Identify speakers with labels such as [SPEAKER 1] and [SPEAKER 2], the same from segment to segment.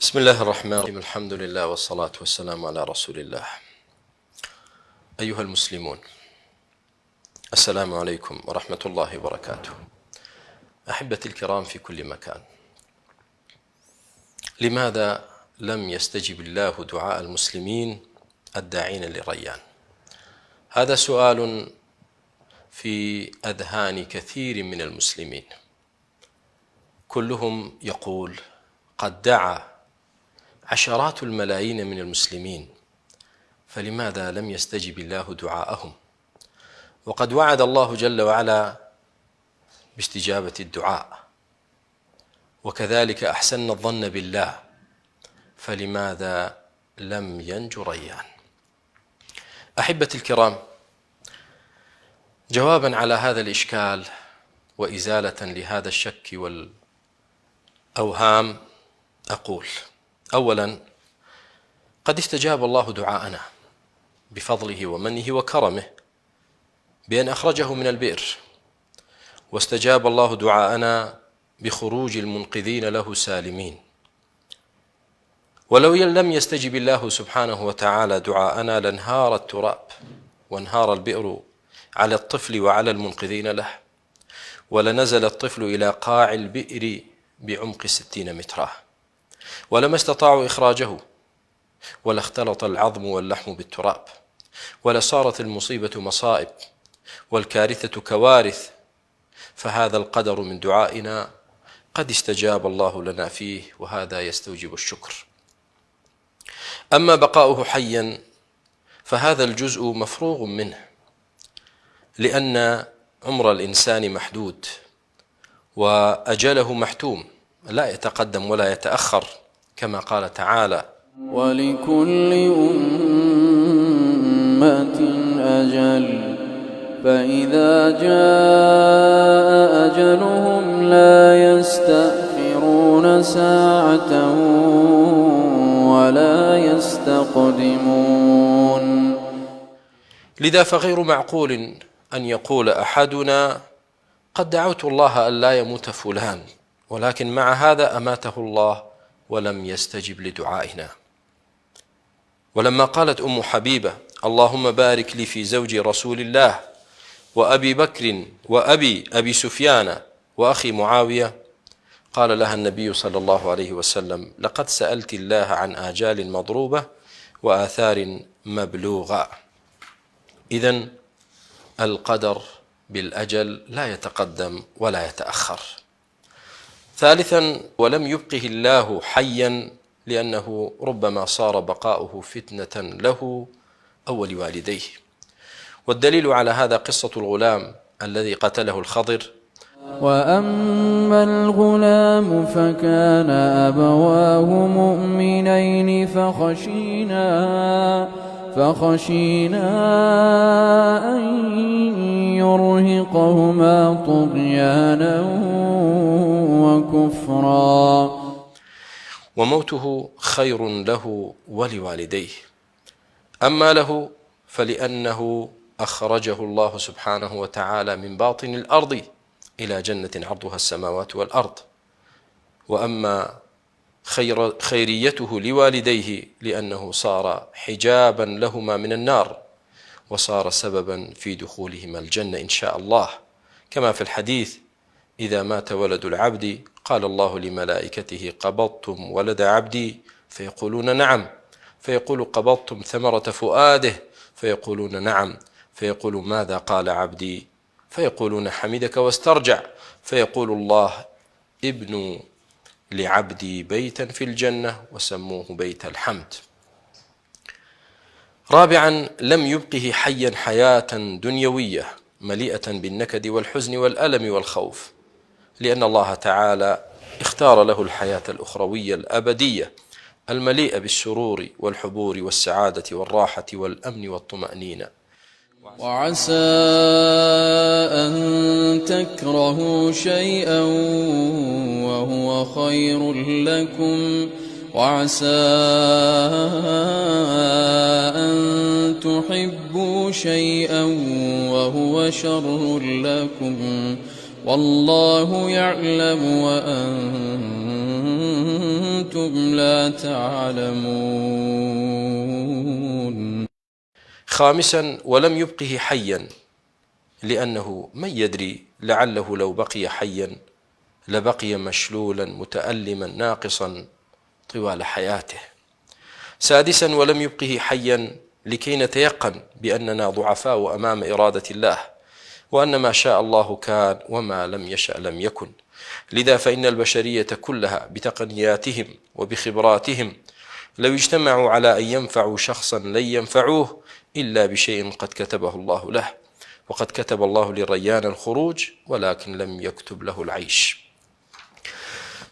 [SPEAKER 1] بسم الله الرحمن الرحيم. الحمد لله والصلاة والسلام على رسول الله. أيها المسلمون، السلام عليكم ورحمة الله وبركاته. أحبتي الكرام في كل مكان، لماذا لم يستجب الله دعاء المسلمين الداعين للريان؟ هذا سؤال في أذهان كثير من المسلمين، كلهم يقول قد دعا عشرات الملايين من المسلمين، فلماذا لم يستجب الله دعاءهم؟ وقد وعد الله جل وعلا باستجابة الدعاء، وكذلك أحسننا الظن بالله، فلماذا لم ينجو ريان؟ أحبتي الكرام، جوابا على هذا الإشكال وإزالة لهذا الشك والأوهام أقول: أولا، قد استجاب الله دعاءنا بفضله ومنه وكرمه بأن أخرجه من البئر، واستجاب الله دعاءنا بخروج المنقذين له سالمين. ولو لم يستجب الله سبحانه وتعالى دعاءنا لانهار التراب وانهار البئر على الطفل وعلى المنقذين له، ولنزل الطفل إلى قاع البئر بعمق 60 مترا، ولما استطاعوا إخراجه، ولا اختلط العظم واللحم بالتراب، ولصارت المصيبة مصائب والكارثة كوارث. فهذا القدر من دعائنا قد استجاب الله لنا فيه، وهذا يستوجب الشكر. أما بقاؤه حيا فهذا الجزء مفروغ منه، لأن عمر الإنسان محدود وأجله محتوم، لا يتقدم ولا يتأخر، كما قال تعالى:
[SPEAKER 2] ولكل أمة أجل فإذا جاء أجلهم لا يستأخرون ساعة ولا يستقدمون.
[SPEAKER 1] لذا فغير معقول أن يقول أحدنا: قد دعوت الله أن لا يموت فلان، ولكن مع هذا أماته الله ولم يستجب لدعائنا. ولما قالت أم حبيبة: اللهم بارك لي في زوج رسول الله وأبي بكر وأبي أبي سفيان وأخي معاوية، قال لها النبي صلى الله عليه وسلم: لقد سألت الله عن آجال مضروبة وآثار مبلوغة. إذن القدر بالأجل لا يتقدم ولا يتأخر. ثالثا، ولم يبقه الله حيا لأنه ربما صار بقاؤه فتنة له أو لوالديه. والدليل على هذا قصة الغلام الذي قتله الخضر:
[SPEAKER 2] وأما الغلام فكان أبواه مؤمنين فخشينا أن يرهقهما طغيانا وكفرا.
[SPEAKER 1] وموته خير له ولوالديه. أما له فلأنه أخرجه الله سبحانه وتعالى من باطن الأرض إلى جنة عرضها السماوات والأرض. وأما خيريته لوالديه لأنه صار حجابا لهما من النار، وصار سببا في دخولهما الجنة إن شاء الله، كما في الحديث: إذا مات ولد العبد قال الله لملائكته: قبضتم ولد عبدي؟ فيقولون: نعم. فيقول: قبضتم ثمرة فؤاده؟ فيقولون: نعم. فيقول: ماذا قال عبدي؟ فيقولون: حمدك واسترجع. فيقول الله: ابنوا لعبدي بيتا في الجنة وسموه بيت الحمد. رابعا، لم يبقه حيا حياة دنيوية مليئة بالنكد والحزن والألم والخوف، لأن الله تعالى اختار له الحياة الأخروية الأبدية المليئة بالسرور والحبور والسعادة والراحة والأمن والطمأنينة.
[SPEAKER 2] وعسى أن تكرهوا شيئا وهو خير لكم، وعسى أن تحبوا شيئا وهو شر لكم، والله يعلم وأنتم كنتم لا تعلمون.
[SPEAKER 1] خامسا ولم يبقه حيا، لأنه من يدري لعله لو بقي حيا لبقي مشلولا متألما ناقصا طوال حياته. سادسا ولم يبقه حيا لكي نتيقن بأننا ضعفاء أمام إرادة الله، وأن ما شاء الله كان وما لم يشأ لم يكن. لذا فإن البشرية كلها بتقنياتهم وبخبراتهم لو اجتمعوا على أن ينفعوا شخصا لن ينفعوه إلا بشيء قد كتبه الله له، وقد كتب الله لريان الخروج ولكن لم يكتب له العيش.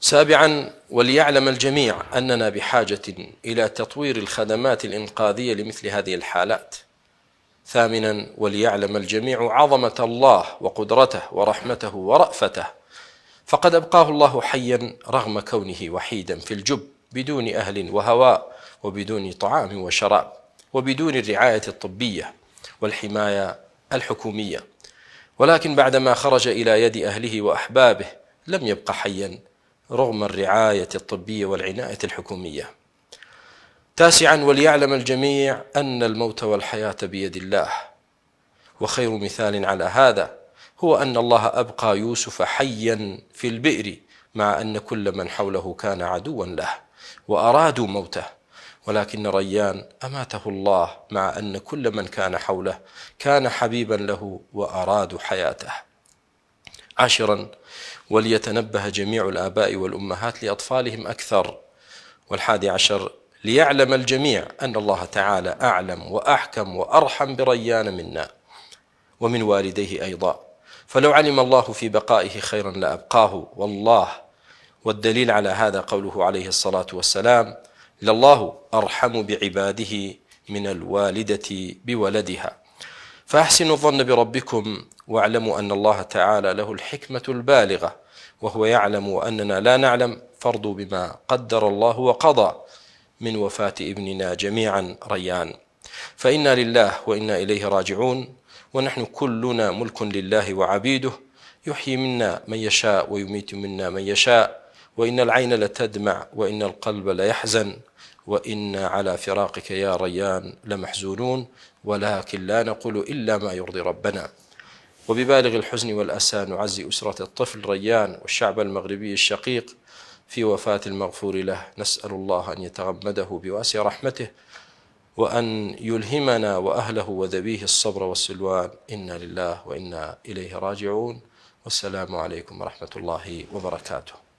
[SPEAKER 1] سابعا وليعلم الجميع أننا بحاجة إلى تطوير الخدمات الإنقاذية لمثل هذه الحالات. ثامنا وليعلم الجميع عظمة الله وقدرته ورحمته ورأفته، فقد أبقاه الله حيا رغم كونه وحيدا في الجب بدون أهل وهواء وبدون طعام وشراب وبدون الرعاية الطبية والحماية الحكومية، ولكن بعدما خرج إلى يد أهله وأحبابه لم يبق حيا رغم الرعاية الطبية والعناية الحكومية. تاسعا وليعلم الجميع أن الموت والحياة بيد الله، وخير مثال على هذا هو أن الله أبقى يوسف حيا في البئر مع أن كل من حوله كان عدوا له وأرادوا موته، ولكن ريان أماته الله مع أن كل من كان حوله كان حبيبا له وأرادوا حياته. عاشرا وليتنبه جميع الآباء والأمهات لأطفالهم أكثر. والحادي عشر ليعلم الجميع أن الله تعالى أعلم وأحكم وأرحم بريان منا ومن والديه أيضا، فلو علم الله في بقائه خيرا لأبقاه والله. والدليل على هذا قوله عليه الصلاة والسلام: لله أرحم بعباده من الوالدة بولدها. فأحسنوا الظن بربكم واعلموا أن الله تعالى له الحكمة البالغة، وهو يعلم أننا لا نعلم، فارضوا بما قدر الله وقضى من وفاة ابننا جميعا ريان، فإنا لله وإنا إليه راجعون، ونحن كلنا ملك لله وعبيده، يحيي منا من يشاء ويميت منا من يشاء، وإن العين لتدمع وإن القلب ليحزن، وإنا على فراقك يا ريان لمحزونون، ولكن لا نقول إلا ما يرضي ربنا. وببالغ الحزن والأسى نعزي أسرة الطفل ريان والشعب المغربي الشقيق في وفاة المغفور له، نسأل الله أن يتغمده بواسع رحمته وأن يلهمنا وأهله وذويه الصبر والسلوان. إنا لله وإنا إليه راجعون، والسلام عليكم ورحمة الله وبركاته.